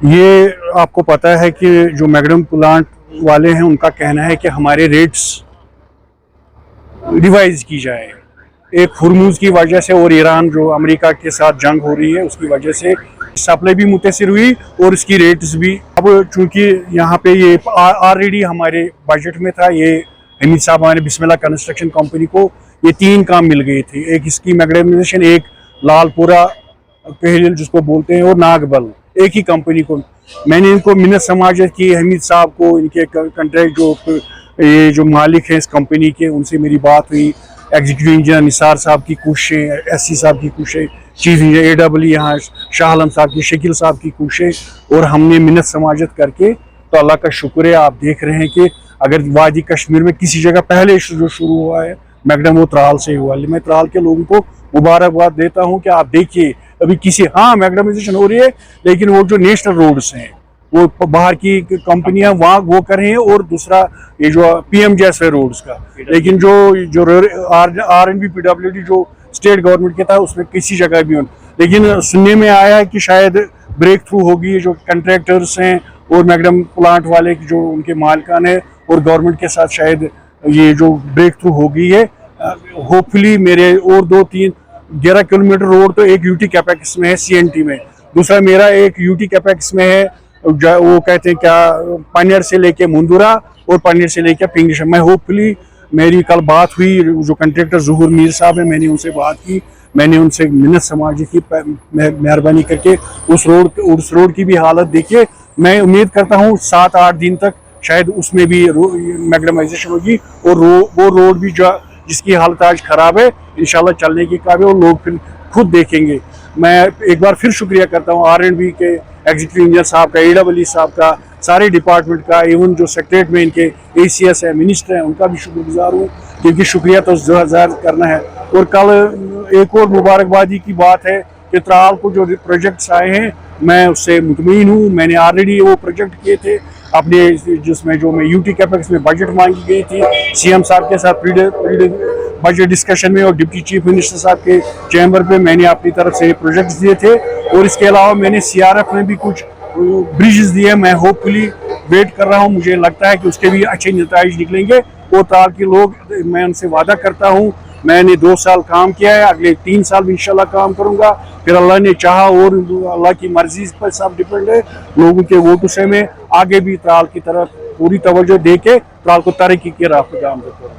یہ آپ کو پتا ہے کہ جو میگڈم پلانٹ والے ہیں ان کا کہنا ہے کہ ہمارے ریٹس ریوائز کی جائے. ایک ہرموز کی وجہ سے اور ایران جو امریکہ کے ساتھ جنگ ہو رہی ہے اس کی وجہ سے سپلائی بھی متاثر ہوئی اور اس کی ریٹس بھی. اب چونکہ یہاں پہ یہ آلریڈی ہمارے بجٹ میں تھا، یہ حمید صاحب ہمارے بسم اللہ کنسٹرکشن کمپنی کو یہ 3 کام مل گئے تھے. ایک اس کی میگڈمائزیشن، ایک لال پورہ پہل جس کو بولتے ہیں، اور ناگبل، ایک ہی کمپنی کو. میں نے ان کو منت سماجت کی، حمید صاحب کو، ان کے کنٹریکٹ جو مالک ہیں اس کمپنی کے، ان سے میری بات ہوئی. ایگزیکٹو انجینئر نثار صاحب کی کوششیں، ایس سی صاحب کی کوششیں، چیف انجینئر اے ڈبل یہاں شاہ عالم صاحب کی، شکیل صاحب کی کوششیں، اور ہم نے منت سماجت کر کے، تو اللہ کا شکر ہے. آپ دیکھ رہے ہیں کہ اگر وادی کشمیر میں کسی جگہ پہلے جو شروع ہوا ہے میگڈم، وہ ترال سے ہوا. میں ترال کے لوگوں کو مبارکباد دیتا ہوں کہ آپ دیکھیے ابھی میگڈمائزیشن ہو رہی ہے، لیکن وہ جو نیشنل روڈز ہیں وہ باہر کی کمپنیاں وہاں وہ کر رہی ہیں، اور دوسرا یہ جو پی ایم جیسے روڈز کا. لیکن جو R N B P W D جو اسٹیٹ گورنمنٹ کے تھا اس میں کسی جگہ بھی لیکن سننے میں آیا ہے کہ شاید بریک تھرو ہوگی. جو کنٹریکٹرز ہیں اور میگڈم پلانٹ والے جو ان کے مالکان ہیں اور گورنمنٹ کے ساتھ شاید یہ جو بریک تھرو ہو گئی ہے. ہوپ فلی میرے اور 11 کلومیٹر روڈ تو ایک یو ٹی کیپیکس میں ہے سی این ٹی میں، دوسرا میرا ایک یو ٹی کیپیکس میں ہے، وہ کہتے ہیں کیا پنیر سے لے کے مندورہ اور پنیر سے لے کے پنگش. میں ہوپ فلی میری کل بات ہوئی، جو کنٹریکٹر ظہور میر صاحب ہیں، میں نے ان سے بات کی، میں نے ان سے منت سماجت کی مہربانی کر کے اس روڈ کی بھی حالت دیکھیے. میں امید کرتا ہوں 7-8 دن تک شاید اس میں بھی میگڈمائزیشن ہوگی، اور وہ روڈ بھی جس کی حالت آج خراب ہے انشاءاللہ چلنے کی قابل، اور لوگ پھر خود دیکھیں گے. میں ایک بار پھر شکریہ کرتا ہوں آر این بی کے ایگزیکٹو انجینئر صاحب کا، اے ڈبل ای صاحب کا، سارے ڈپارٹمنٹ کا، ایون جو سیکریٹریٹ میں ان کے اے سی ایس ہیں، منسٹر ہیں، ان کا بھی شکر گزار ہوں، کیونکہ شکریہ تو ظاہر کرنا ہے. اور کل ایک اور مبارکبادی کی بات ہے کہ ترال کو جو پروجیکٹس آئے ہیں میں اس سے مطمئن ہوں. میں نے آلریڈی وہ پروجیکٹ کیے تھے اپنے، جس میں جو میں یو ٹی کیپیکس میں بجٹ مانگی گئی تھی سی ایم صاحب کے ساتھ بجٹ ڈسکشن میں، اور ڈپٹی چیف منسٹر صاحب کے چیمبر پہ میں نے اپنی طرف سے پروجیکٹس دیے تھے. اور اس کے علاوہ میں نے سی آر ایف میں بھی کچھ بریجز دیے. میں ہوپ فلی ویٹ کر رہا ہوں، مجھے لگتا ہے کہ اس کے بھی اچھے نتائج نکلیں گے. اور ترال کے لوگ، میں ان سے وعدہ کرتا ہوں، میں نے 2 سال کام کیا ہے، اگلے 3 سال بھی انشاءاللہ کام کروں گا. پھر اللہ نے چاہا اور اللہ کی مرضی پر سب ڈیپینڈ ہے، لوگوں کے ووٹوں سے میں آگے بھی ترال کی طرف پوری توجہ دے کے ترال کو ترقی کی راہ پہ گامزن کروں.